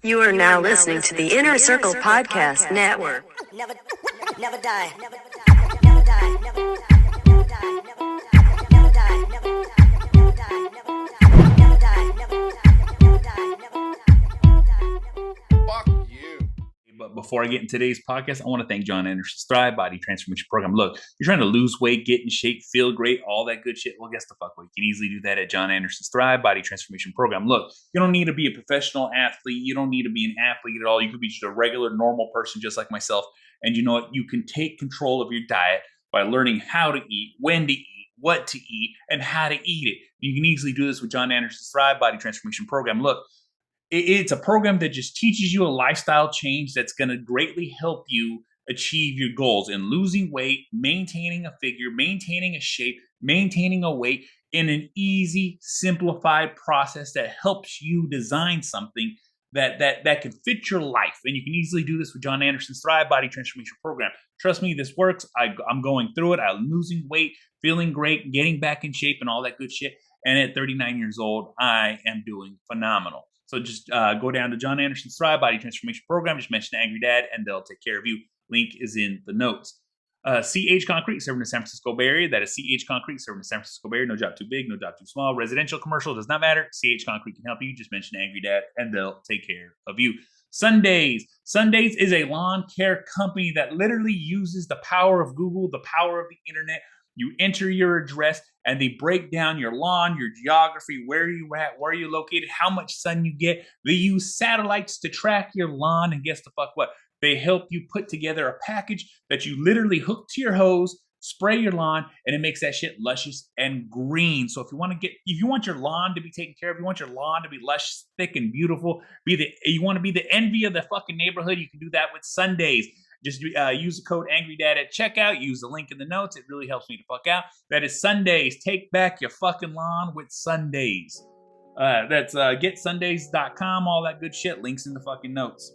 You are now listening to the Inner Circle Podcast Network. Never die. Never die. Never die. Never die. Never die. Never die. Never die. Never die. Never die. Never die. Fuck you. But before I get into today's podcast, I want to thank Jon Andersen's Thrive Body Transformation Program. Look, you're trying to lose weight, get in shape, feel great, all that good shit. Well, guess the fuck what? You can easily do that at Jon Andersen's Thrive Body Transformation Program. Look, you don't need to be a professional athlete. You don't need to be an athlete at all. You could be just a regular, normal person just like myself. And you know what? You can take control of your diet by learning how to eat, when to eat, what to eat, and how to eat it. You can easily do this with Jon Andersen's Thrive Body Transformation Program. Look, it's a program that just teaches you a lifestyle change that's going to greatly help you achieve your goals in losing weight, maintaining a figure, maintaining a shape, maintaining a weight in an easy, simplified process that helps you design something that can fit your life. And you can easily do this with Jon Andersen's Thrive Body Transformation Program. Trust me, this works. I'm going through it. I'm losing weight, feeling great, getting back in shape, and all that good shit. And at 39 years old, I am doing phenomenal. So just go down to Jon Andersen's Thrive Body Transformation Program. Just mention Angry Dad, and they'll take care of you. Link is in the notes. CH Concrete, serving the San Francisco Bay Area. That is CH Concrete, serving the San Francisco Bay Area. No job too big, no job too small. Residential, commercial, does not matter. CH Concrete can help you. Just mention Angry Dad, and they'll take care of you. Sundays. Sundays is a lawn care company that literally uses the power of Google, the power of the internet. You enter your address, and they break down your lawn, your geography, where you're at, where you're located, how much sun you get. They use satellites to track your lawn, and guess the fuck what? They help you put together a package that you literally hook to your hose, spray your lawn, and it makes that shit luscious and green. So if you want your lawn to be taken care of, you want your lawn to be lush, thick, and beautiful, you want to be the envy of the fucking neighborhood, you can do that with Sundays. Just use the code AngryDad at checkout. Use the link in the notes. It really helps me to fuck out. That is Sundays. Take back your fucking lawn with Sundays. That's getsundays.com. All that good shit. Links in the fucking notes.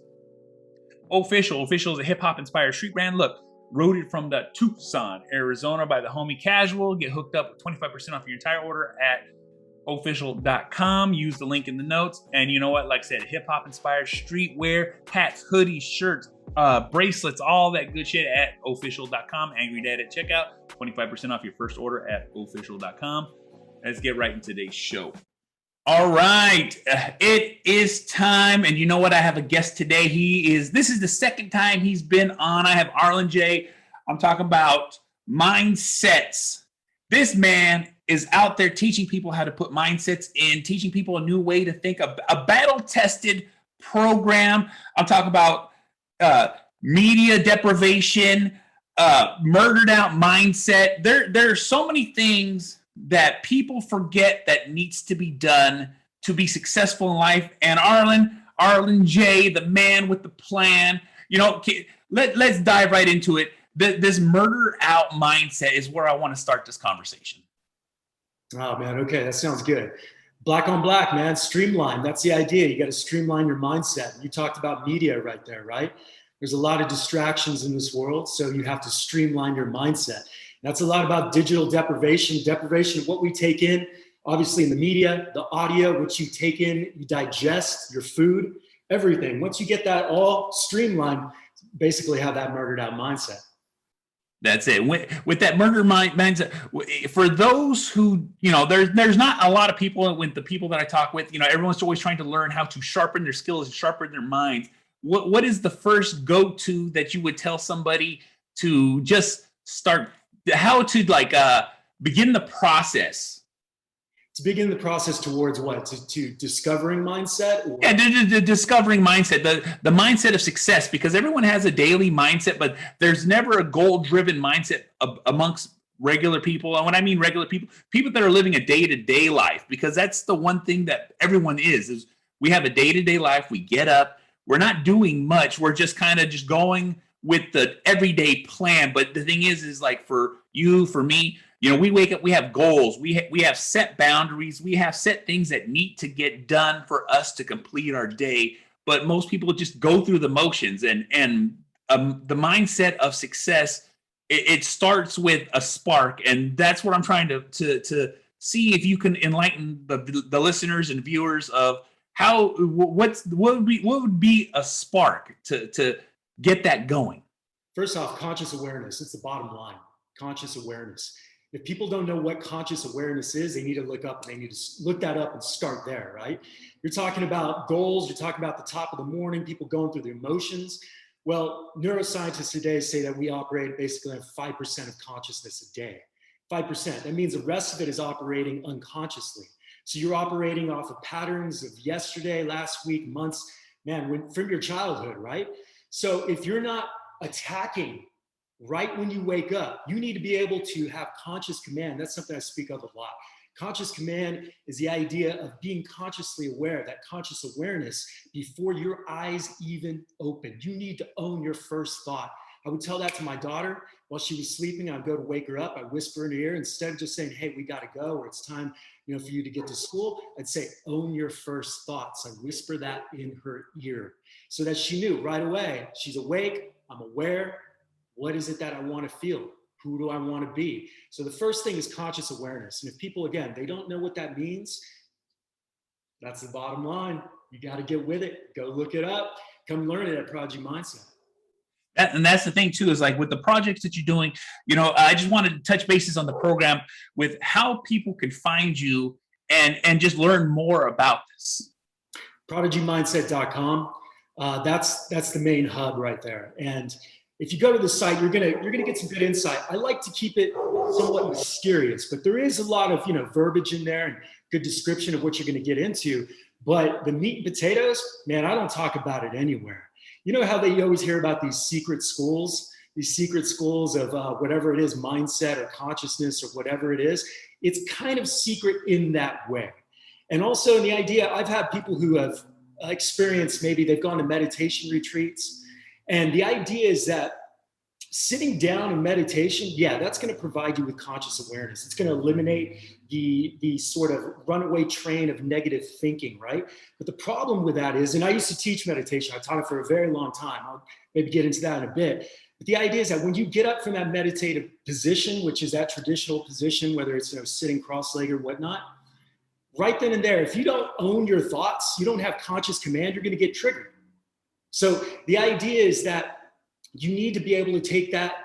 Official is a hip-hop inspired street brand. Look, rooted from the Tucson, Arizona by the homie Casual. Get hooked up with 25% off your entire order at official.com. Use the link in the notes. And you know what? Like I said, hip-hop inspired streetwear, hats, hoodies, shirts, bracelets, all that good shit at official.com. Angry Dad at checkout. 25% off your first order at official.com. Let's get right into today's show. All right. It is time. And you know what? I have a guest today. This is the second time he's been on. I have Arlen J. I'm talking about mindsets. This man is out there teaching people how to put mindsets in, teaching people a new way to think, a battle-tested program. I'm talking about media deprivation, murdered out mindset. There are so many things that people forget that needs to be done to be successful in life. And Arlen J, the man with the plan, let's dive right into it. This murder out mindset is where I want to start this conversation. Oh, man. Okay. That sounds good. Black on black, man. Streamline. That's the idea. You got to streamline your mindset. You talked about media right there, right? There's a lot of distractions in this world, so you have to streamline your mindset. That's a lot about digital deprivation. Deprivation of what we take in, obviously in the media, the audio, which you take in, you digest, your food, everything. Once you get that all streamlined, basically have that murdered out mindset. That's it. With that murder mindset, for those who, there's not a lot of people, with the people that I talk with, everyone's always trying to learn how to sharpen their skills and sharpen their minds. What is the first go-to that you would tell somebody to just start, how to begin the process? To begin the process towards what? To discovering mindset? Or? Yeah, the discovering mindset, the mindset of success, because everyone has a daily mindset, but there's never a goal-driven mindset amongst regular people. And when I mean regular people that are living a day-to-day life, because that's the one thing that everyone is we have a day-to-day life. We get up. We're not doing much. We're just kind of just going with the everyday plan. But the thing is like for you, for me, we wake up, we have goals, we have set boundaries, we have set things that need to get done for us to complete our day. But most people just go through the motions, and the mindset of success, it starts with a spark, and that's what I'm trying to see if you can enlighten the listeners and viewers of what would be a spark to get that going? First off, conscious awareness. It's the bottom line. Conscious awareness. If people don't know what conscious awareness is, they need to look up. They need to look that up and start there, right? You're talking about goals. You're talking about the top of the morning, people going through the emotions. Well, neuroscientists today say that we operate basically on 5% of consciousness a day. 5%. That means the rest of it is operating unconsciously. So you're operating off of patterns of yesterday, last week, months, man, from your childhood, right? So if you're not attacking right when you wake up, you need to be able to have conscious command. That's something I speak of a lot. Conscious command is the idea of being consciously aware, that conscious awareness before your eyes even open. You need to own your first thought. I would tell that to my daughter while she was sleeping. I'd go to wake her up. I'd whisper in her ear, instead of just saying, hey, we got to go, or it's time, for you to get to school. I'd say, own your first thoughts. I whisper that in her ear so that she knew right away. She's awake. I'm aware. What is it that I want to feel? Who do I want to be? So the first thing is conscious awareness. And if people, again, they don't know what that means, that's the bottom line. You got to get with it. Go look it up. Come learn it at Prodigy Mindset. And that's the thing too, is like with the projects that you're doing, I just wanted to touch bases on the program with how people can find you and just learn more about this. ProdigyMindset.com. That's the main hub right there. And if you go to the site, you're gonna get some good insight. I like to keep it somewhat mysterious, but there is a lot of verbiage in there and good description of what you're gonna get into. But the meat and potatoes, man, I don't talk about it anywhere. You know how you always hear about these secret schools of whatever it is, mindset or consciousness or whatever it is. It's kind of secret in that way. And also in the idea, I've had people who have experienced, maybe they've gone to meditation retreats. And the idea is that sitting down in meditation, that's going to provide you with conscious awareness. It's going to eliminate the sort of runaway train of negative thinking, right? But the problem with that is, and I used to teach meditation. I taught it for a very long time. I'll maybe get into that in a bit. But the idea is that when you get up from that meditative position, which is that traditional position, whether it's sitting cross-legged or whatnot, right then and there, if you don't own your thoughts, you don't have conscious command, you're going to get triggered. So the idea is that you need to be able to take that,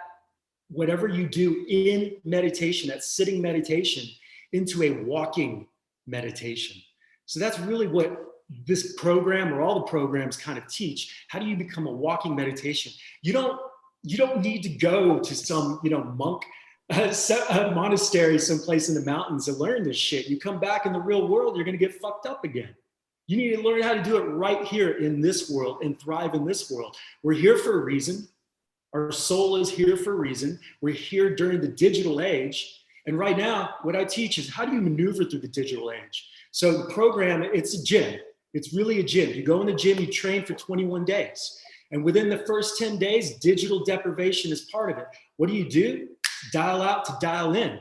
whatever you do in meditation, that sitting meditation, into a walking meditation. So that's really what this program or all the programs kind of teach. How do you become a walking meditation? You don't need to go to some monk a monastery someplace in the mountains to learn this shit. You come back in the real world, you're going to get fucked up again. You need to learn how to do it right here in this world and thrive in this world. We're here for a reason. Our soul is here for a reason. We're here during the digital age. And right now, what I teach is how do you maneuver through the digital age? So the program, it's a gym. It's really a gym. You go in the gym, you train for 21 days. And within the first 10 days, digital deprivation is part of it. What do? Dial out to dial in.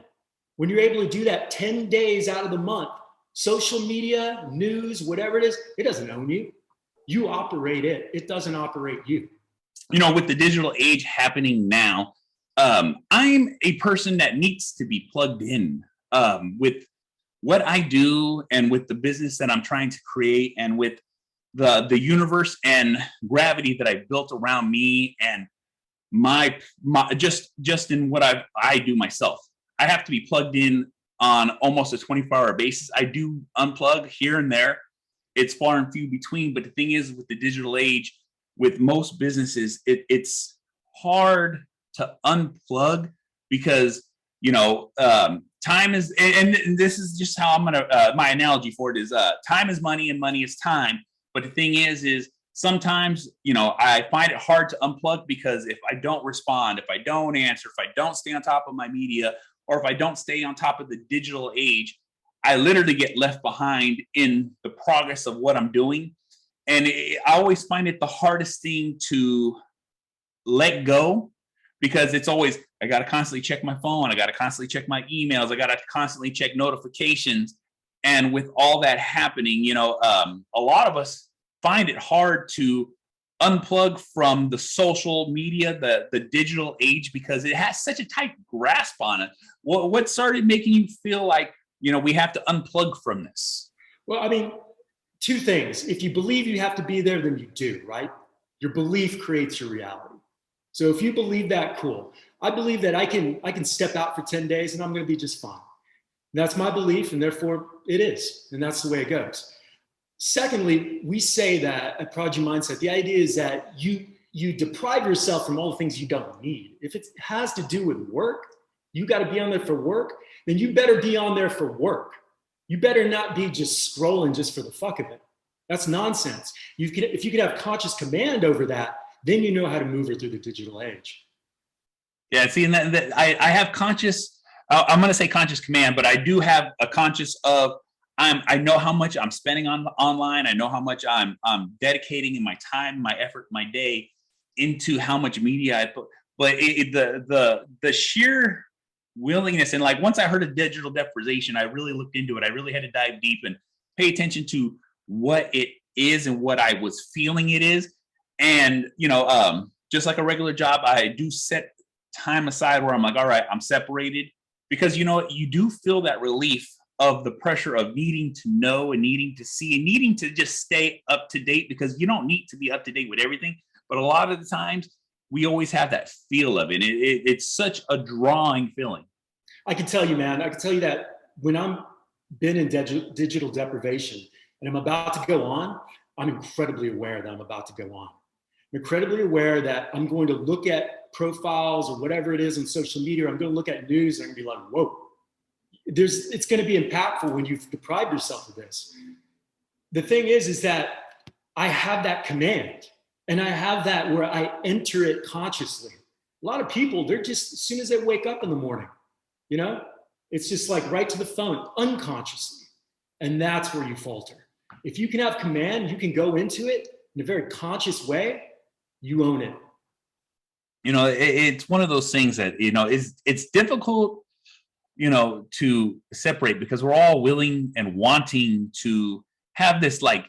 When you're able to do that 10 days out of the month, social media, news, whatever it is, it doesn't own you. You operate it. It doesn't operate you. With the digital age happening now, I'm a person that needs to be plugged in with what I do and with the business that I'm trying to create and with the universe and gravity that I built around me and my just in what I do myself. I have to be plugged in on almost a 24-hour basis. I do unplug here and there. It's far and few between. But the thing is, with the digital age, with most businesses, it's hard to unplug because, time is, and this is just how I'm going to, my analogy for it is time is money and money is time. But the thing is sometimes, I find it hard to unplug because if I don't respond, if I don't answer, if I don't stay on top of my media, or if I don't stay on top of the digital age, I literally get left behind in the progress of what I'm doing. And I always find it the hardest thing to let go because it's always, I got to constantly check my phone. I got to constantly check my emails. I got to constantly check notifications. And with all that happening, a lot of us find it hard to unplug from the social media, the digital age, because it has such a tight grasp on it. What started making you feel like, we have to unplug from this? Well, I mean, two things. If you believe you have to be there, then you do, right? Your belief creates your reality. So if you believe that, cool. I believe that I can step out for 10 days and I'm going to be just fine. That's my belief, and therefore it is. And that's the way it goes. Secondly, we say that at Prodigy Mindset, the idea is that you deprive yourself from all the things you don't need. If it has to do with work, you got to be on there for work, then you better be on there for work. You better not be just scrolling just for the fuck of it. That's nonsense. If you could have conscious command over that, then you know how to maneuver through the digital age. Yeah, see, and I have conscious, I'm going to say conscious command, but I do have a conscious of, I know how much I'm spending on online. I know how much I'm dedicating in my time, my effort, my day into how much media I put. But the sheer willingness, and like once I heard of digital deprivation, I really looked into it. I really had to dive deep and pay attention to what it is and what I was feeling it is. And just like a regular job, I do set time aside where I'm like, all right, I'm separated, because you do feel that relief of the pressure of needing to know and needing to see and needing to just stay up to date, because you don't need to be up to date with everything. But a lot of the times we always have that feel of it. It's such a drawing feeling. I can tell you, man, that when I'm been in digital deprivation and I'm about to go on, I'm incredibly aware that I'm about to go on. I'm incredibly aware that I'm going to look at profiles or whatever it is on social media. I'm going to look at news and I'm going to be like, whoa. It's going to be impactful when you've deprived yourself of this. The thing is that I have that command, and I have that where I enter it consciously. A lot of people, they're just, as soon as they wake up in the morning, it's just like right to the phone, unconsciously. And that's where you falter. If you can have command, you can go into it in a very conscious way, you own it. It's one of those things that, it's difficult to separate, because we're all willing and wanting to have this like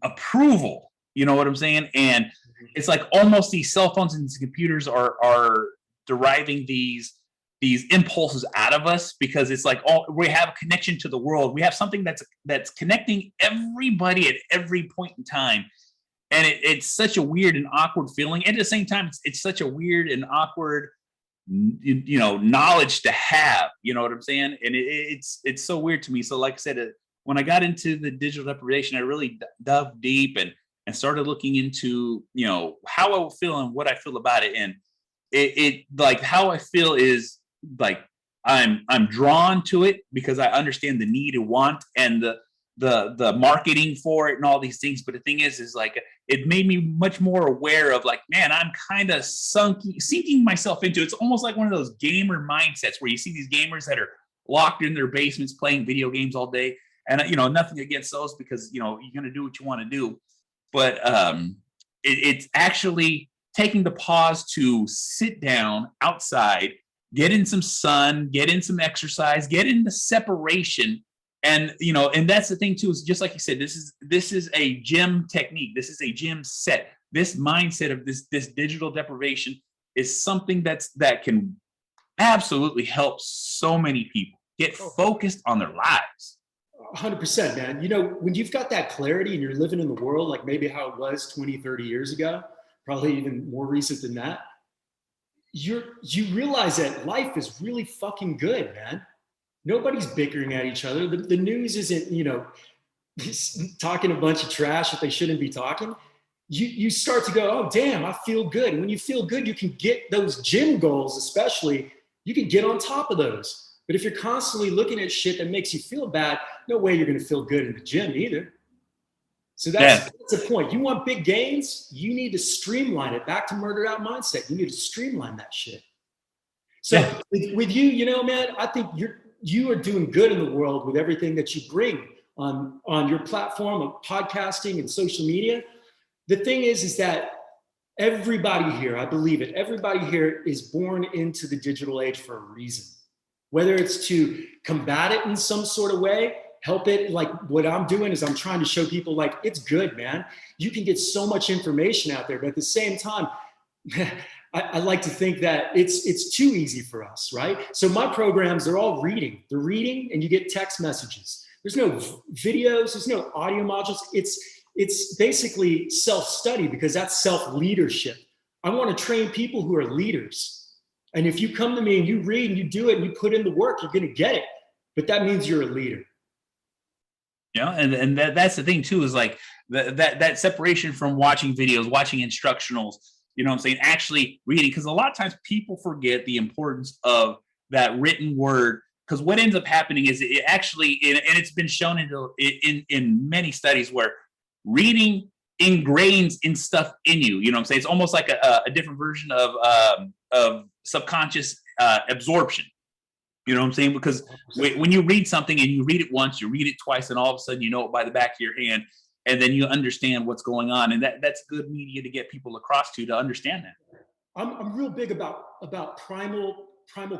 approval, you know what I'm saying? And it's like almost these cell phones and these computers are deriving these impulses out of us, because it's like, we have a connection to the world. We have something that's connecting everybody at every point in time. And it's such a weird and awkward feeling. And at the same time, it's such a weird and awkward knowledge to have, you know what I'm saying? And it's so weird to me. So like I said, when I got into the digital deprivation, I really dove deep and started looking into, how I will feel and what I feel about it. And it like how I feel is like, I'm drawn to it because I understand the need and want and the marketing for it and all these things. But the thing is like, it made me much more aware of like, man, I'm kind of sinking myself into it. It's almost like one of those gamer mindsets where you see these gamers that are locked in their basements playing video games all day. And, nothing against those, because, you're going to do what you want to do. But it's actually taking the pause to sit down outside, get in some sun, get in some exercise, get in the separation. And, and that's the thing too, is just like you said, this is a gym technique. This is a gym set. This mindset of this digital deprivation is something that can absolutely help so many people get focused on their lives. 100%, man. When you've got that clarity and you're living in the world, like maybe how it was 20, 30 years ago, probably even more recent than that, you realize that life is really fucking good, man. Nobody's bickering at each other. The news isn't, talking a bunch of trash that they shouldn't be talking. You start to go, oh, damn, I feel good. And when you feel good, you can get those gym goals, especially, you can get on top of those. But if you're constantly looking at shit that makes you feel bad, no way you're going to feel good in the gym either. So that's the point. You want big gains? You need to streamline it. Back to murdered out mindset. You need to streamline that shit. So with you, man, I think you are doing good in the world with everything that you bring on your platform of podcasting and social media. The thing is that everybody here, I believe it, everybody here is born into the digital age for a reason. Whether it's to combat it in some sort of way, help it, like what I'm doing is I'm trying to show people like, it's good, man. You can get so much information out there, but at the same time, I like to think that it's too easy for us, right? So my programs, they're all reading. They're reading and you get text messages. there's no videos, there's no audio modules. It's basically self-study, because that's self-leadership. I want to train people who are leaders. And if you come to me and you read and you do it and you put in the work, you're going to get it. But that means you're a leader. Yeah, and that's the thing too, is like that separation from watching videos, watching instructionals, you know what I'm saying, actually reading, because a lot of times people forget the importance of that written word. Because what ends up happening is it actually, and it's been shown in many studies, where reading ingrains in stuff in you. You know what I'm saying? It's almost like a different version of subconscious absorption. You know what I'm saying? Because when you read something and you read it once, you read it twice, and all of a sudden you know it by the back of your hand, and then you understand what's going on. And that's good media to get people across to understand that. I'm real big about primal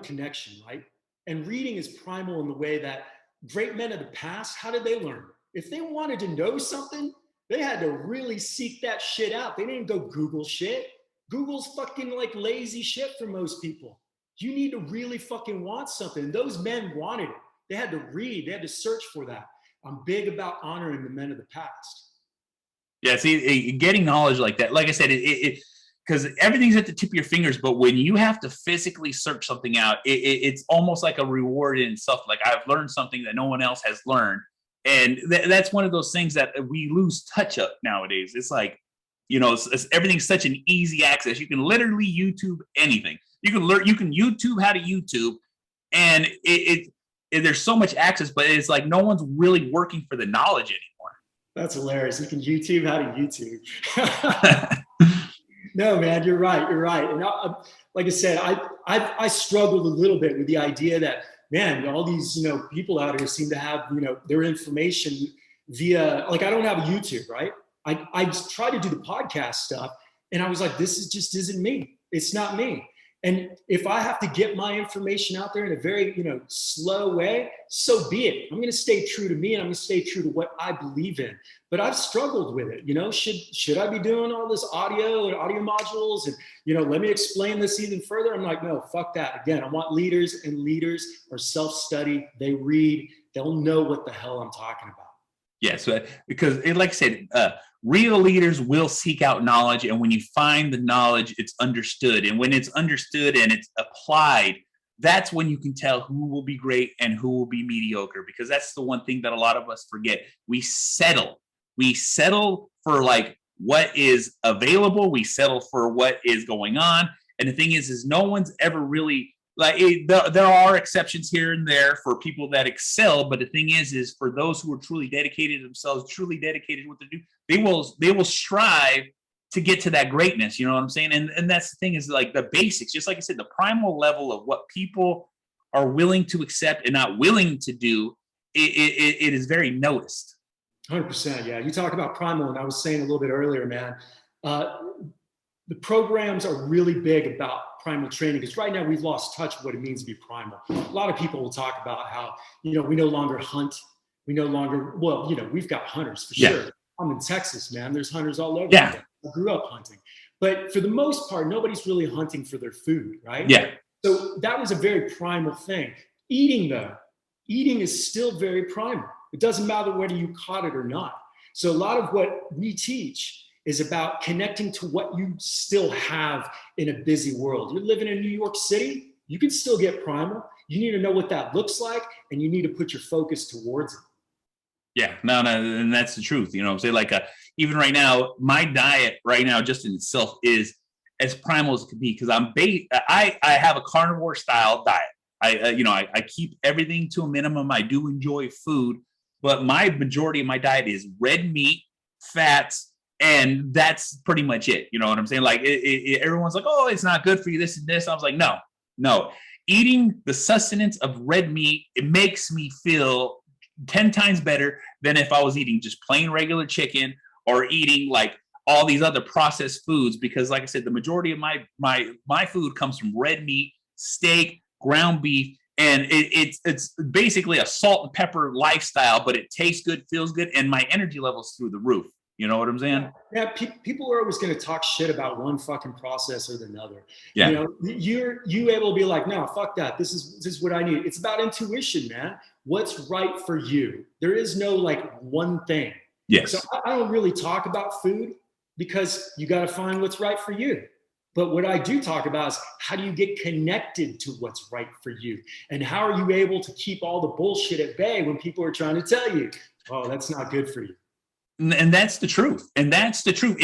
connection, right? And reading is primal in the way that great men of the past, how did they learn? If they wanted to know something, they had to really seek that shit out. They didn't go Google shit. Google's fucking like lazy shit for most people. You need to really fucking want something. And those men wanted it. They had to read. They had to search for that. I'm big about honoring the men of the past. Yeah, see, getting knowledge like that, like I said, because everything's at the tip of your fingers, but when you have to physically search something out, it's almost like a reward in itself. Like, I've learned something that no one else has learned. And that's one of those things that we lose touch of nowadays. It's like, you know, everything's such an easy access. You can literally YouTube anything. You can learn. You can YouTube how to YouTube, and there's so much access. But it's like no one's really working for the knowledge anymore. That's hilarious. You can YouTube how to YouTube. No, man, you're right. You're right. And like I said, I struggled a little bit with the idea that, man, all these, you know, people out here seem to have, you know, their information via, like, I don't have a YouTube, right? I just try to do the podcast stuff, and I was like, this just isn't me. It's not me. And if I have to get my information out there in a very, you know, slow way, so be it. I'm going to stay true to me, and I'm going to stay true to what I believe in. But I've struggled with it. You know, should I be doing all this audio and audio modules? And, you know, let me explain this even further. I'm like, no, fuck that. Again, I want leaders, and leaders are self-study. They read. They'll know what the hell I'm talking about. Yeah, so because like I said, real leaders will seek out knowledge, and when you find the knowledge, it's understood. And when it's understood and it's applied, that's when you can tell who will be great and who will be mediocre. Because that's the one thing that a lot of us forget. We settle for like what is available. We settle for what is going on. And the thing is no one's ever really like there are exceptions here and there for people that excel, but the thing is for those who are truly dedicated to themselves, truly dedicated to what they do, they will strive to get to that greatness. You know what I'm saying? And that's the thing, is like the basics, just like I said, the primal level of what people are willing to accept and not willing to do, it is very noticed. 100%. Yeah. You talk about primal, and I was saying a little bit earlier, man, the programs are really big about primal training, because right now we've lost touch with what it means to be primal. A lot of people will talk about how, you know, we no longer hunt. We no longer, well, you know, we've got hunters for sure. I'm in Texas, man. There's hunters all over. Yeah. I grew up hunting. But for the most part, nobody's really hunting for their food, right? Yeah. So that was a very primal thing. Eating, though, eating is still very primal. It doesn't matter whether you caught it or not. So a lot of what we teach is about connecting to what you still have in a busy world. You're living in New York City, you can still get primal. You need to know what that looks like, and you need to put your focus towards it. Yeah, no, and that's the truth. You know what I'm saying? Like, even right now, my diet right now just in itself is as primal as it could be, because I have a carnivore style diet. I keep everything to a minimum. I do enjoy food, but my majority of my diet is red meat, fats, and that's pretty much it. You know what I'm saying? Like, everyone's like, oh, it's not good for you, this and this. I was like, no. Eating the sustenance of red meat, it makes me feel 10 times better than if I was eating just plain regular chicken or eating like all these other processed foods. Because like I said, the majority of my food comes from red meat, steak, ground beef, and it's basically a salt and pepper lifestyle, but it tastes good, feels good, and my energy level's through the roof. You know what I'm saying? Yeah, people are always going to talk shit about one fucking process or another. Yeah. You know, you able to be like, no, fuck that. This is what I need. It's about intuition, man. What's right for you? There is no like one thing. Yes. So I don't really talk about food because you got to find what's right for you. But what I do talk about is how do you get connected to what's right for you? And how are you able to keep all the bullshit at bay when people are trying to tell you, oh, that's not good for you. And that's the truth. And that's the truth.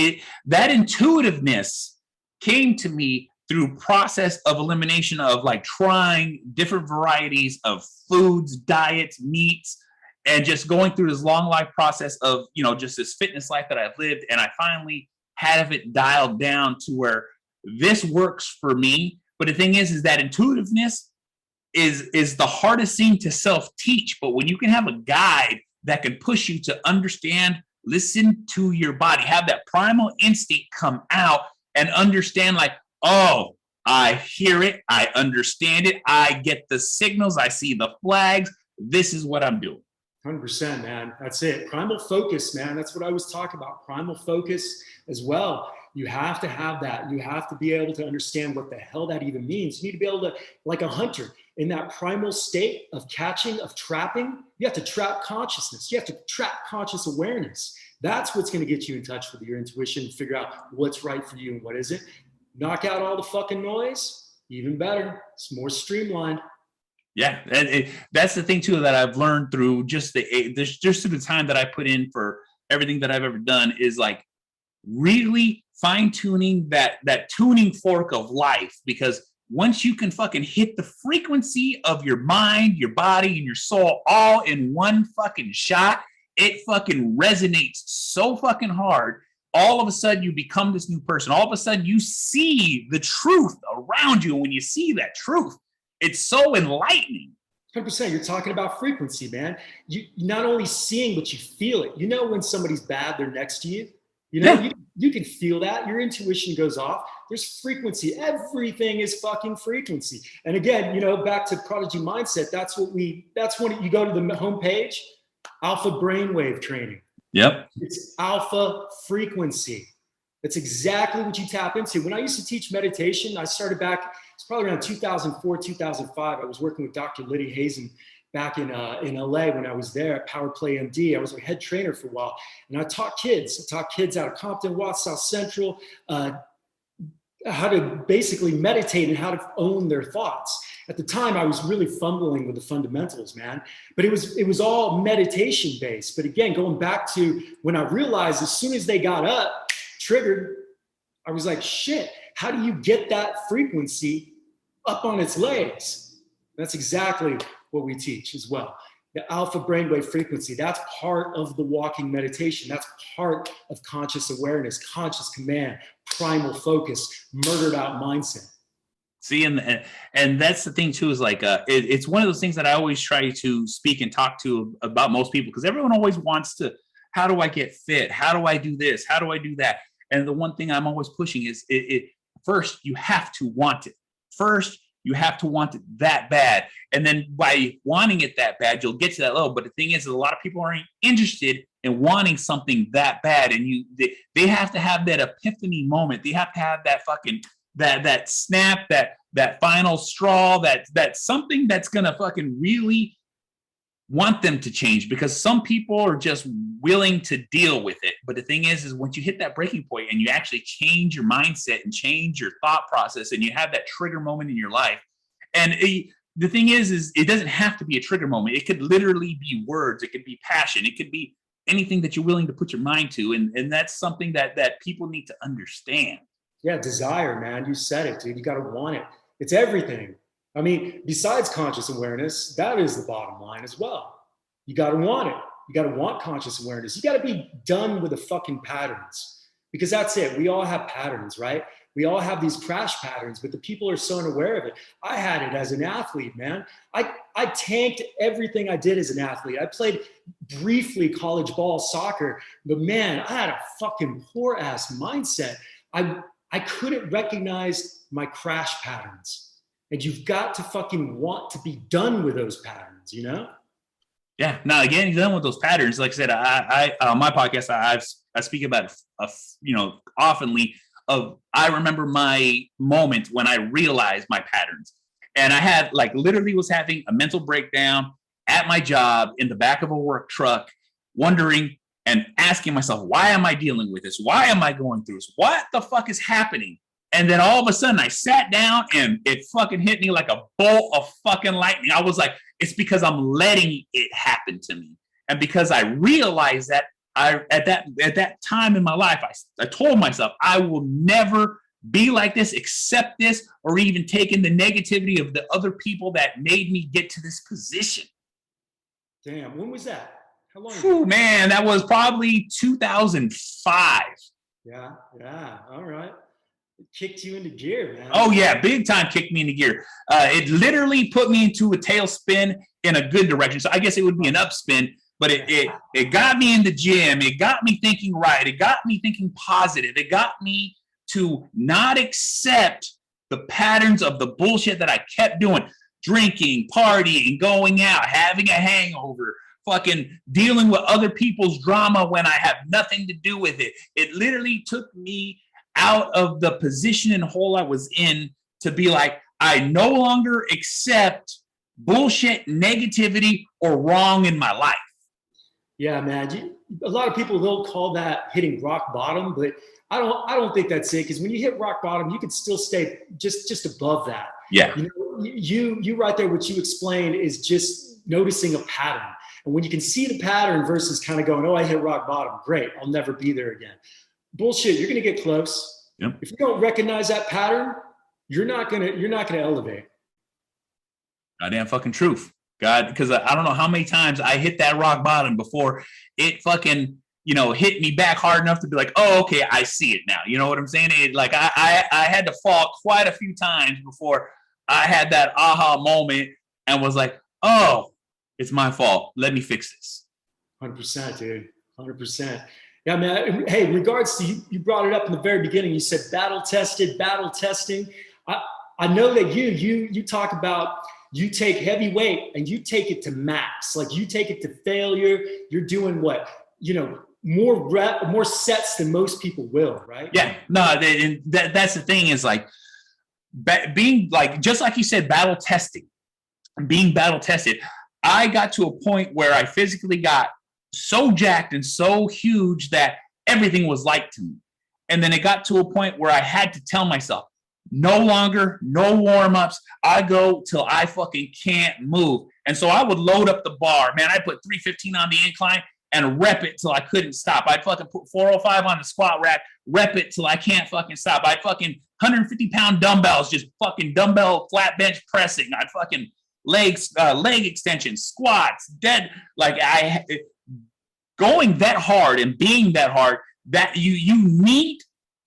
That intuitiveness came to me through process of elimination of like trying different varieties of foods, diets, meats, and just going through this long life process of, you know, just this fitness life that I've lived. And I finally had it dialed down to where this works for me. But the thing is that intuitiveness is the hardest thing to self-teach. But when you can have a guide that can push you to understand, listen to your body, have that primal instinct come out and understand like, oh, I hear it, I understand it, I get the signals, I see the flags, this is what I'm doing. 100%, man. That's it. Primal focus, man. That's what I was talking about. Primal focus as well. You have to have that. You have to be able to understand what the hell that even means. You need to be able to, like a hunter, in that primal state of catching, of trapping, you have to trap consciousness. You have to trap conscious awareness. That's what's going to get you in touch with your intuition, figure out what's right for you and what isn't. Knock out all the fucking noise, even better. It's more streamlined. Yeah, that's the thing too that I've learned through just through the time that I put in for everything that I've ever done is like really fine tuning that tuning fork of life, because once you can fucking hit the frequency of your mind, your body, and your soul all in one fucking shot, it fucking resonates so fucking hard. All of a sudden you become this new person. All of a sudden you see the truth around you. And when you see that truth, it's so enlightening. 100%. You're talking about frequency, man. You not only seeing, but you feel it. You know when somebody's bad, they're next to you. You know, Yeah. you can feel that. Your intuition goes off. There's frequency. Everything is fucking frequency. And again, you know, back to Prodigy Mindset, that's when you go to the homepage, alpha brainwave training. Yep. It's alpha frequency. That's exactly what you tap into. When I used to teach meditation, I started back, it's probably around 2004, 2005. I was working with Dr. Liddy Hazen back in LA when I was there at Power Play MD. I was a head trainer for a while. And I taught kids. Out of Compton, Watts, South Central, how to basically meditate and how to own their thoughts. At the time, I was really fumbling with the fundamentals, man. But it was all meditation based. But again, going back to when I realized as soon as they got up, triggered, I was like, shit, how do you get that frequency up on its legs? That's exactly what we teach as well. The alpha brainwave frequency, that's part of the walking meditation. That's part of conscious awareness, conscious command, primal focus, murdered out mindset. See, and that's the thing too, is like it's one of those things that I always try to speak and talk to about most people, because everyone always wants to, how do I get fit? How do I do this? How do I do that? And the one thing I'm always pushing is first, you have to want it. First, you have to want it that bad. And then by wanting it that bad, you'll get to that level. But the thing is, a lot of people aren't interested in wanting something that bad. And they have to have that epiphany moment. They have to have that fucking, that snap, that final straw, that something that's going to fucking really want them to change, because some people are just willing to deal with it. But the thing is once you hit that breaking point and you actually change your mindset and change your thought process and you have that trigger moment in your life. And the thing is it doesn't have to be a trigger moment. It could literally be words. It could be passion. It could be anything that you're willing to put your mind to. And that's something that people need to understand. Yeah, desire, man. You said it, dude. You got to want it. It's everything. I mean, besides conscious awareness, that is the bottom line as well. You got to want it. You got to want conscious awareness. You got to be done with the fucking patterns, because that's it. We all have patterns, right? We all have these crash patterns, but the people are so unaware of it. I had it as an athlete, man. I tanked everything I did as an athlete. I played briefly college ball soccer, but man, I had a fucking poor ass mindset. I couldn't recognize my crash patterns. And you've got to fucking want to be done with those patterns, you know? Yeah. Now again, you're done with those patterns. Like I said, I on my podcast, I speak about oftenly of I remember my moment when I realized my patterns, and I had like literally was having a mental breakdown at my job in the back of a work truck, wondering and asking myself, why am I dealing with this? Why am I going through this? What the fuck is happening? And then all of a sudden I sat down and it fucking hit me like a bolt of fucking lightning. I was like, it's because I'm letting it happen to me. And because I realized that at that time in my life, I told myself I will never be like this, accept this, or even take in the negativity of the other people that made me get to this position. Damn, when was that? How long ago? Man, that was probably 2005. Yeah, all right. It kicked you into gear, man. Oh yeah, big time kicked me into gear. It literally put me into a tailspin in a good direction. So I guess it would be an upspin, but it got me in the gym. It got me thinking right. It got me thinking positive. It got me to not accept the patterns of the bullshit that I kept doing. Drinking, partying, going out, having a hangover, fucking dealing with other people's drama when I have nothing to do with it. It literally took me out of the position and hole I was in to be like, I no longer accept bullshit, negativity, or wrong in my life. Yeah, man. A lot of people, they'll call that hitting rock bottom, but I don't think that's it. Because when you hit rock bottom, you can still stay just above that. Yeah. You right there, what you explained is just noticing a pattern. And when you can see the pattern versus kind of going, oh, I hit rock bottom. Great. I'll never be there again. Bullshit. You're going to get close. Yep. If you don't recognize that pattern, you're not going to elevate. Goddamn fucking truth. God, because I don't know how many times I hit that rock bottom before it fucking, hit me back hard enough to be like, oh, okay, I see it now. You know what I'm saying? I had to fall quite a few times before I had that aha moment and was like, oh, it's my fault. Let me fix this. 100%, dude. 100%. Yeah, man. Hey, regards to you brought it up in the very beginning. You said battle testing. I know that you talk about you take heavy weight and you take it to max. Like you take it to failure. You're doing what? More sets than most people will, right? Yeah. No, that's the thing is like being like, just like you said, being battle tested. I got to a point where I physically got so jacked and so huge that everything was light to me. And then it got to a point where I had to tell myself, no longer, no warm-ups. I go till I fucking can't move. And so I would load up the bar. Man, I put 315 on the incline and rep it till I couldn't stop. I'd fucking put 405 on the squat rack, rep it till I can't fucking stop. I'd fucking 150-pound dumbbells, just fucking dumbbell flat bench pressing. I'd fucking leg extensions, squats, dead. Like going that hard and being that hard, that you need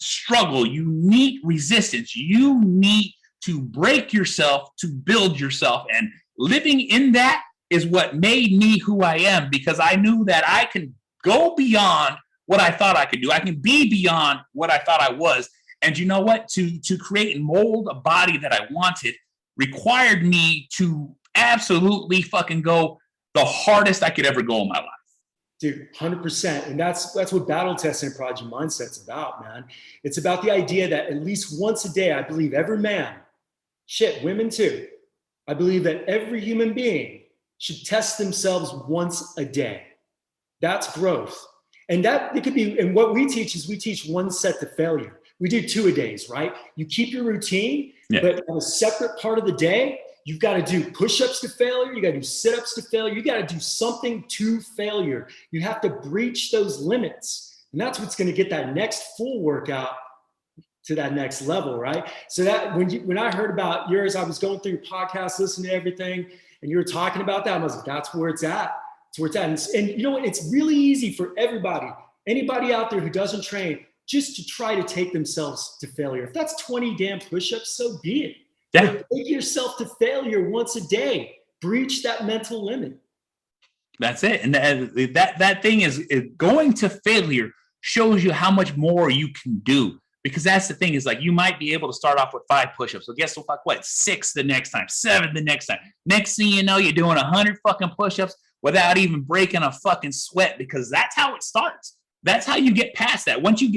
struggle, you need resistance, you need to break yourself to build yourself. And living in that is what made me who I am, because I knew that I can go beyond what I thought I could do. I can be beyond what I thought I was. And you know what? To create and mold a body that I wanted required me to absolutely fucking go the hardest I could ever go in my life. Dude, 100%. And that's what battle testing and Prodigy Mindset's about, man. It's about the idea that at least once a day, I believe every man, women too, I believe that every human being should test themselves once a day. That's growth. And that it could be, and what we teach is we teach one set to failure. We do 2 a days, right? You keep your routine, but on a separate part of the day, you've got to do push-ups to failure. You got to do sit-ups to failure. You got to do something to failure. You have to breach those limits. And that's what's going to get that next full workout to that next level, right? So that when I heard about yours, I was going through your podcast, listening to everything, and you were talking about that. I was like, that's where it's at. That's where it's at. And you know what? It's really easy for anybody out there who doesn't train, just to try to take themselves to failure. If that's 20 damn push-ups, so be it. Yeah. Take yourself to failure once a day. Breach that mental limit. That's it. And that thing is going to failure shows you how much more you can do. Because that's the thing is like you might be able to start off with 5 push-ups. So guess what? 6 the next time, 7 the next time. Next thing you know, you're doing 100 fucking push-ups without even breaking a fucking sweat, because that's how it starts. That's how you get past that. Once you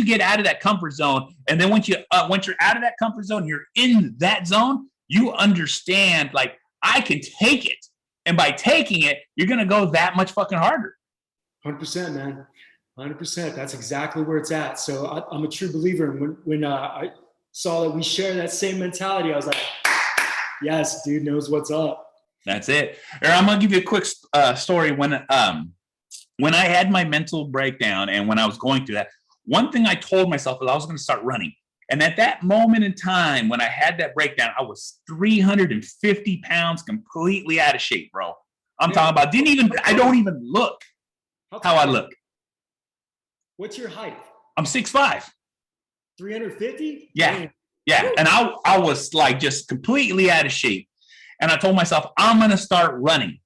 get out of that comfort zone, and then once you're out of that comfort zone, you're in that zone, you understand, like, I can take it. And by taking it, you're going to go that much fucking harder. 100%, man. 100%. That's exactly where it's at. So I'm a true believer. And when I saw that we share that same mentality, I was like, yes, dude knows what's up. That's it. I'm going to give you a quick story. When I had my mental breakdown and when I was going through that, one thing I told myself was I was going to start running. And at that moment in time, when I had that breakdown, I was 350 pounds completely out of shape, bro. I'm talking about, I don't even look how I look. What's your height? I'm 6'5". 350? Yeah. Yeah. And I was like just completely out of shape. And I told myself, I'm going to start running.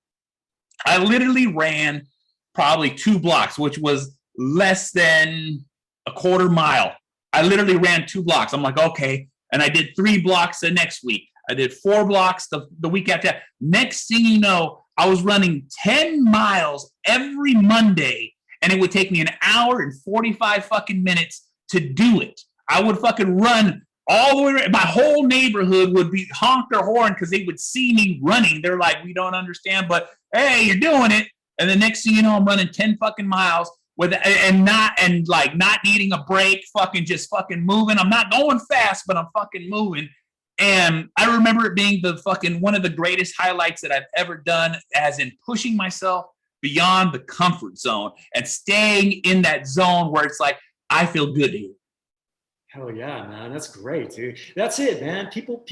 I literally ran probably 2 blocks, which was less than a quarter mile. I literally ran 2 blocks. I'm like, okay. And I did 3 blocks the next week. I did 4 blocks the week after that. Next thing you know, I was running 10 miles every Monday, and it would take me an hour and 45 fucking minutes to do it. I would fucking run all the way around. My whole neighborhood would be honk their horn because they would see me running. They're like, we don't understand, but hey, you're doing it. And the next thing you know, I'm running 10 fucking miles not needing a break, just fucking moving. I'm not going fast, but I'm fucking moving. And I remember it being one of the greatest highlights that I've ever done, as in pushing myself beyond the comfort zone and staying in that zone where it's like, I feel good here. Hell yeah, man. That's great, dude. That's it, man. People,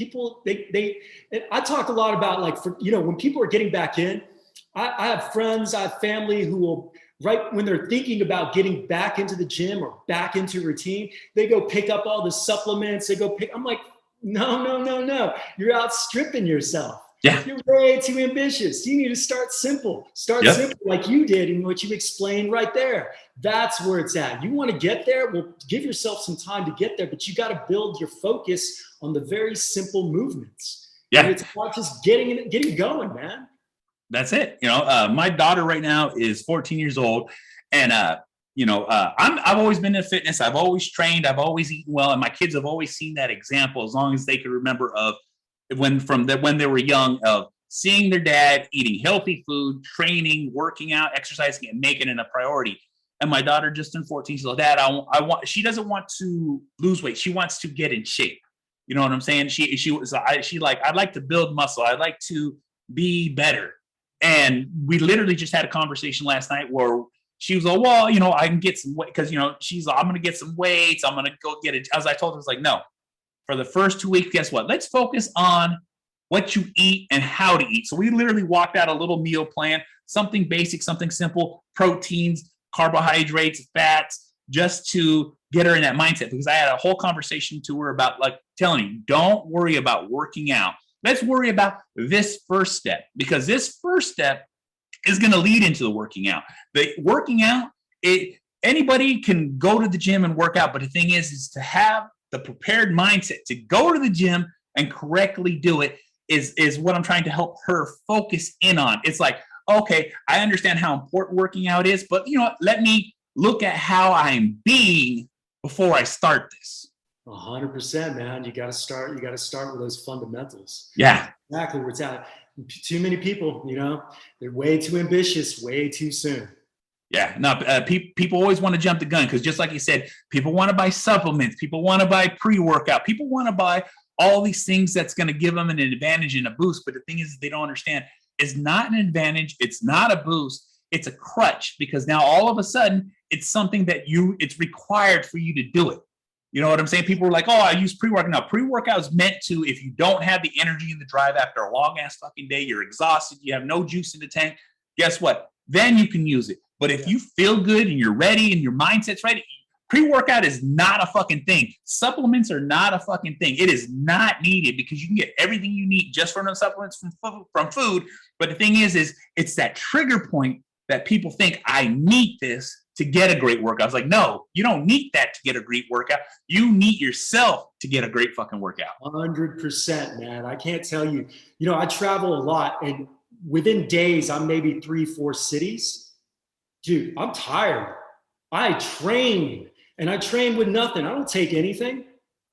I talk a lot about, like, when people are getting back in, I have friends, I have family who will, right when they're thinking about getting back into the gym or back into routine, they go pick up all the supplements. I'm like, no. You're outstripping yourself. Yeah. You're way too ambitious. You need to start simple. Simple like you did and what you explained right there. That's where it's at. You want to get there? Well, give yourself some time to get there, but you got to build your focus on the very simple movements. Yeah. And it's not just getting going, man. That's it. My daughter right now is 14 years old, and I've always been in fitness. I've always trained. I've always eaten well, and my kids have always seen that example as long as they can remember of when they were young, of seeing their dad eating healthy food, training, working out, exercising, and making it a priority. And my daughter just turned 14. She's like, Dad, she doesn't want to lose weight. She wants to get in shape. You know what I'm saying? I'd like to build muscle. I'd like to be better. And we literally just had a conversation last night where she was like, well, I can get some weight because, she's like, I'm going to get some weights. I'm going to go get it. As I told her, I was like, no, for the first 2 weeks, guess what? Let's focus on what you eat and how to eat. So we literally walked out a little meal plan, something basic, something simple, proteins, carbohydrates, fats, just to get her in that mindset. Because I had a whole conversation to her about, like, telling you, don't worry about working out. Let's worry about this first step, because this first step is going to lead into the working out. The working out, anybody can go to the gym and work out, but the thing is to have the prepared mindset to go to the gym and correctly do it is what I'm trying to help her focus in on. It's like, okay, I understand how important working out is, but let me look at how I'm being before I start this. 100%, man. You got to start with those fundamentals. Yeah. Exactly where it's at. Too many people, they're way too ambitious, way too soon. Yeah. No, people always want to jump the gun because, just like you said, people want to buy supplements. People want to buy pre-workout. People want to buy all these things that's going to give them an advantage and a boost. But the thing is, they don't understand. It's not an advantage. It's not a boost. It's a crutch, because now all of a sudden it's something that it's required for you to do it. You know what I'm saying? People are like, oh, I use pre-workout. Now, pre-workout is meant to, if you don't have the energy and the drive after a long-ass fucking day, you're exhausted, you have no juice in the tank, guess what? Then you can use it. But if you feel good and you're ready and your mindset's ready, pre-workout is not a fucking thing. Supplements are not a fucking thing. It is not needed, because you can get everything you need just from the supplements from food. But the thing is it's that trigger point that people think, I need this to get a great workout. I was like, no, you don't need that to get a great workout. You need yourself to get a great fucking workout. 100%, man. I can't tell you. I travel a lot, and within days, I'm maybe 3-4 cities. Dude, I'm tired. I train, and I train with nothing. I don't take anything.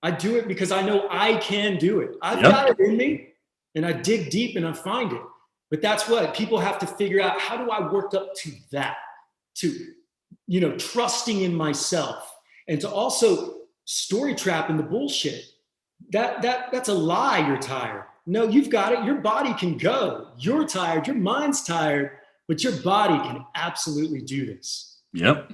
I do it because I know I can do it. I've got it in me, and I dig deep and I find it. But that's what people have to figure out. How do I work up to that? To, you know, trusting in myself, and to also story trap in the bullshit. That's a lie. You're tired. No, you've got it. Your body can go. You're tired. Your mind's tired, but your body can absolutely do this. Yep.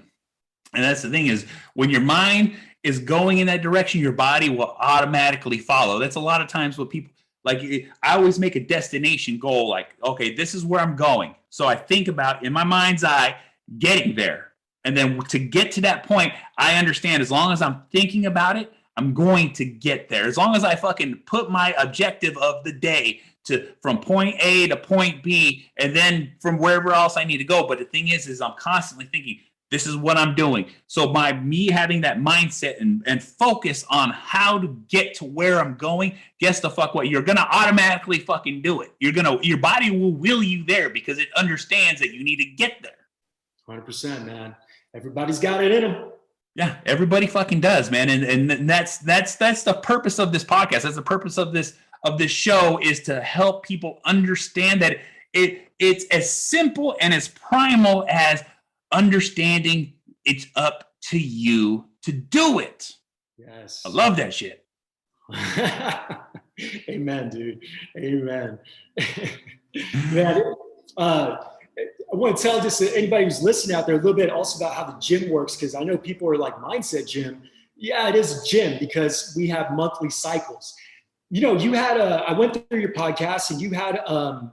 And that's the thing is, when your mind is going in that direction, your body will automatically follow. That's a lot of times what people, like, I always make a destination goal. Like, okay, this is where I'm going. So I think about, in my mind's eye, getting there. And then to get to that point, I understand as long as I'm thinking about it, I'm going to get there. As long as I fucking put my objective of the day to from point A to point B, and then from wherever else I need to go. But the thing is I'm constantly thinking, this is what I'm doing. So by me having that mindset and focus on how to get to where I'm going, guess the fuck what? You're going to automatically fucking do it. Your body will will you there because it understands that you need to get there. 100%, man. Everybody's got it in them. Yeah, everybody fucking does, man. And that's the purpose of this podcast. That's the purpose of this show, is to help people understand that it's as simple and as primal as understanding it's up to you to do it. Yes. I love that shit. Amen, dude. Amen. Man, I want to tell just anybody who's listening out there a little bit also about how the gym works, because I know people are like, mindset gym. Yeah, it is a gym because we have monthly cycles. You know, I went through your podcast and you had a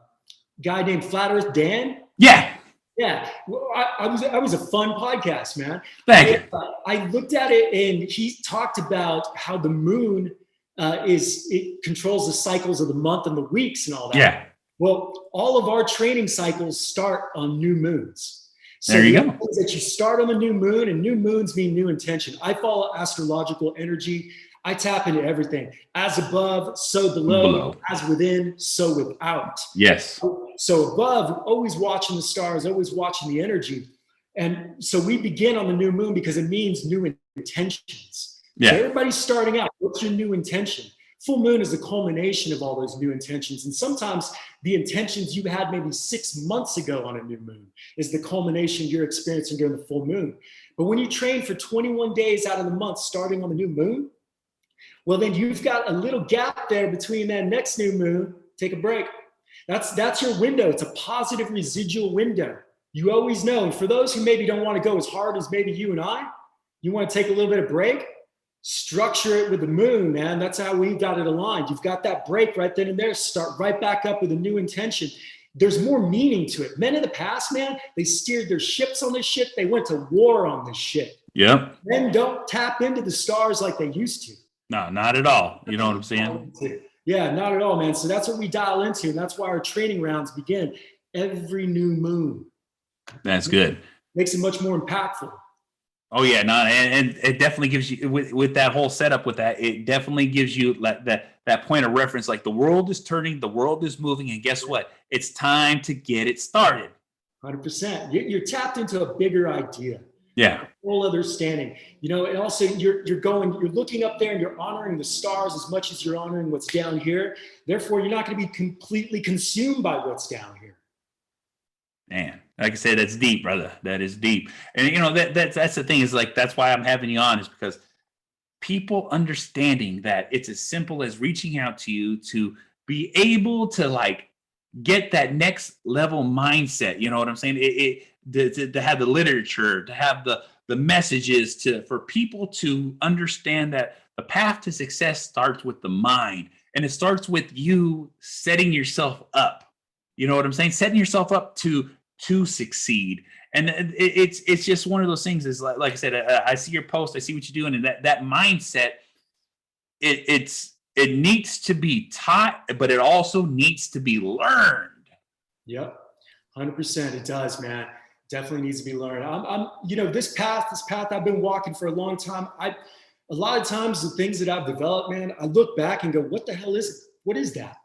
guy named Flat Earth Dan. Yeah. Yeah, well, I was a fun podcast, man. Thank you. I looked at it and he talked about how the moon it controls the cycles of the month and the weeks and all that. Yeah. Well, all of our training cycles start on new moons. So there you go. That you start on the new moon, and new moons mean new intention. I follow astrological energy. I tap into everything. As above, so below. As within, so without. Yes. So above, always watching the stars, always watching the energy. And so we begin on the new moon because it means new intentions. Yeah. So everybody's starting out. What's your new intention? Full moon is the culmination of all those new intentions. And sometimes the intentions you had maybe 6 months ago on a new moon is the culmination you're experiencing during the full moon. But when you train for 21 days out of the month starting on the new moon, well, then you've got a little gap there between that next new moon. Take a break. That's your window. It's a positive residual window. You always know. And for those who maybe don't want to go as hard as maybe you and I, you want to take a little bit of break, structure it with the moon, man. That's how we got it aligned. You've got that break right then and there. Start right back up with a new intention. There's more meaning to it. Men of the past, man, they steered their ships on this shit. They went to war on this shit. Yep. Men don't tap into the stars like they used to. No, not at all. You know what I'm saying? Yeah, not at all, man. So that's what we dial into. And that's why our training rounds begin every new moon. That's good. Makes it much more impactful. Oh yeah, no, and it definitely gives you with that whole setup with that, it definitely gives you like that point of reference, like the world is turning, the world is moving, and guess what? It's time to get it started. 100%. You're tapped into a bigger idea. Yeah. A whole understanding. You know, and also you're looking up there and you're honoring the stars as much as you're honoring what's down here. Therefore, you're not going to be completely consumed by what's down here. Man, like I said, that's deep, brother. That is deep. And you know, that's the thing, is like, that's why I'm having you on, is because people understanding that it's as simple as reaching out to you to be able to like get that next level mindset. You know what I'm saying? To have the literature, to have the messages, for people to understand that the path to success starts with the mind, and it starts with you setting yourself up. You know what I'm saying? Setting yourself up to succeed. And it's just one of those things, is like I said, I see your post, I see what you're doing, and that mindset, it needs to be taught, but it also needs to be learned. Yep. 100%. It does, man. Definitely needs to be learned. I'm you know, this path I've been walking for a long time. A lot of times the things that I've developed, man, I look back and go, what the hell is it? What is that?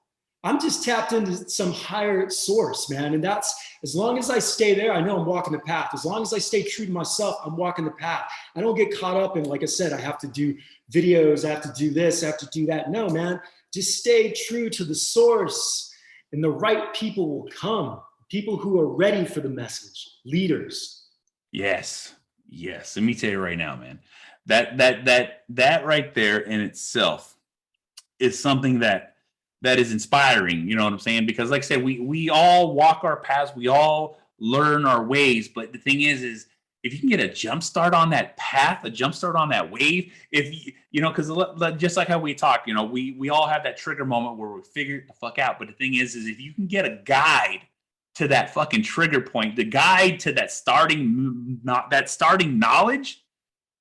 I'm just tapped into some higher source, man. And that's, as long as I stay there, I know I'm walking the path. As long as I stay true to myself, I'm walking the path. I don't get caught up in, like I said, I have to do videos, I have to do this, I have to do that. No, man, just stay true to the source, and the right people will come. People who are ready for the message, leaders. Yes. Yes. Let me tell you right now, man, that right there in itself is something that is inspiring. You know what I'm saying? Because like I said, we all walk our paths, we all learn our ways. But the thing is if you can get a jump start on that path, a jump start on that wave, if you know, because just like how we talk, you know, we all have that trigger moment where we figure it the fuck out. But the thing is if you can get a guide to that fucking trigger point, the guide to that starting knowledge,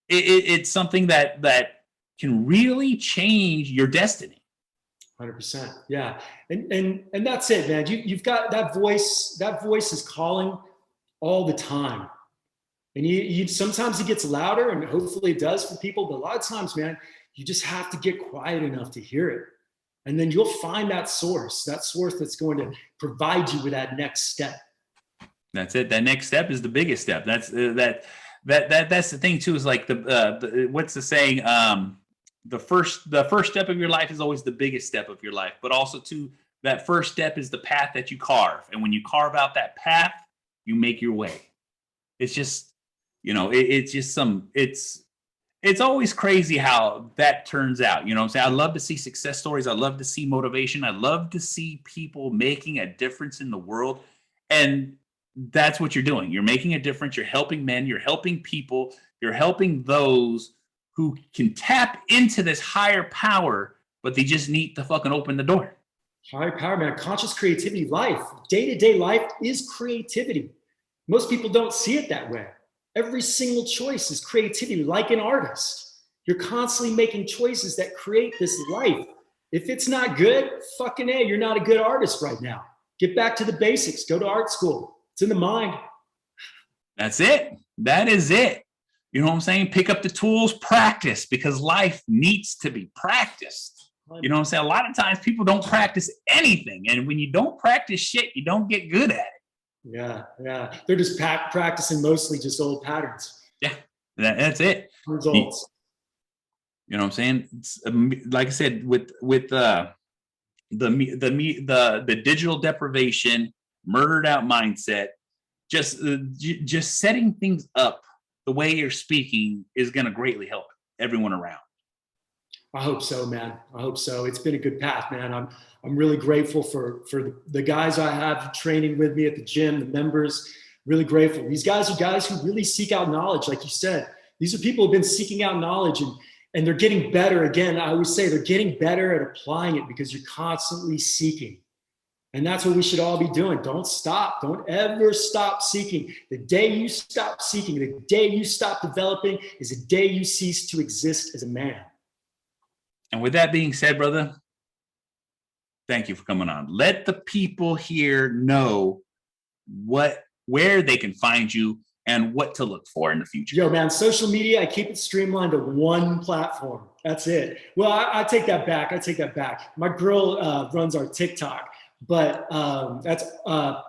it's something that can really change your destiny. 100%. Yeah. And that's it, man. You've got that voice is calling all the time. And you sometimes it gets louder, and hopefully it does for people. But a lot of times, man, you just have to get quiet enough to hear it. And then you'll find that source that's going to provide you with that next step. That's it. That next step is the biggest step. That's that's the thing too, is like the what's the saying? The first step of your life is always the biggest step of your life, but also too, that first step is the path that you carve. And when you carve out that path, you make your way. It's just, you know, it's always crazy how that turns out. You know what I'm saying? I love to see success stories. I love to see motivation. I love to see people making a difference in the world. And that's what you're doing. You're making a difference. You're helping men. You're helping people. You're helping those who can tap into this higher power, but they just need to fucking open the door. Higher power, man. Conscious creativity, life. Day-to-day life is creativity. Most people don't see it that way. Every single choice is creativity, like an artist. You're constantly making choices that create this life. If it's not good, fucking A, you're not a good artist right now. Get back to the basics. Go to art school. It's in the mind. That's it. That is it. You know what I'm saying? Pick up the tools, practice, because life needs to be practiced. You know what I'm saying? A lot of times people don't practice anything. And when you don't practice shit, you don't get good at it. Yeah. They're just practicing mostly just old patterns. Yeah, that's it. Results. You know what I'm saying? It's, like I said, with the digital deprivation, murdered out mindset, just setting things up the way you're speaking is going to greatly help everyone around. I hope so, man. I hope so. It's been a good path, man. I'm really grateful for the guys I have training with me at the gym, the members. Really grateful. These guys are guys who really seek out knowledge, like you said. These are people who've been seeking out knowledge, and they're getting better. Again, I always say they're getting better at applying it because you're constantly seeking. And that's what we should all be doing. Don't stop. Don't ever stop seeking. The day you stop seeking, the day you stop developing, is the day you cease to exist as a man. And with that being said, brother, thank you for coming on. Let the people here know where they can find you and what to look for in the future. Yo, man, social media, I keep it streamlined to one platform. That's it. Well, I take that back. My girl runs our TikTok, but that's I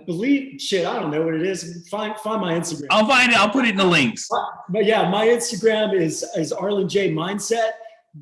believe, shit, I don't know what it is. Find my Instagram. I'll find it. I'll put it in the links. But yeah, my Instagram is Arlen J Mindset.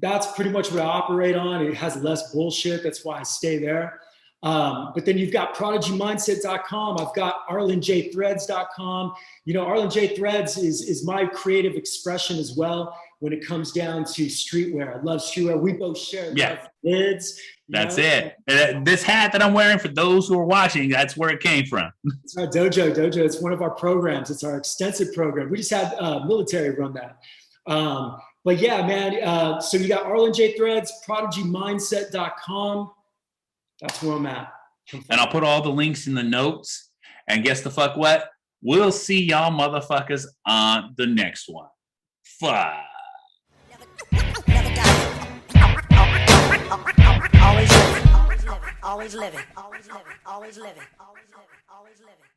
That's pretty much what I operate on. It has less bullshit. That's why I stay there. But then you've got ProdigyMindset.com. I've got ArlenJThreads.com. You know, Arlen J Threads is my creative expression as well when it comes down to streetwear. I love streetwear. We both share lids. That's it. This hat that I'm wearing, for those who are watching, that's where it came from. It's our dojo. It's one of our programs. It's our extensive program. We just had military run that. But yeah, man, so you got Arlen J Threads, ProdigyMindset.com. That's where I'm at. And I'll put all the links in the notes. And guess the fuck what? We'll see y'all motherfuckers on the next one. Fuck. Never die. Always living. Always living. Always living. Always living. Always living. Always living.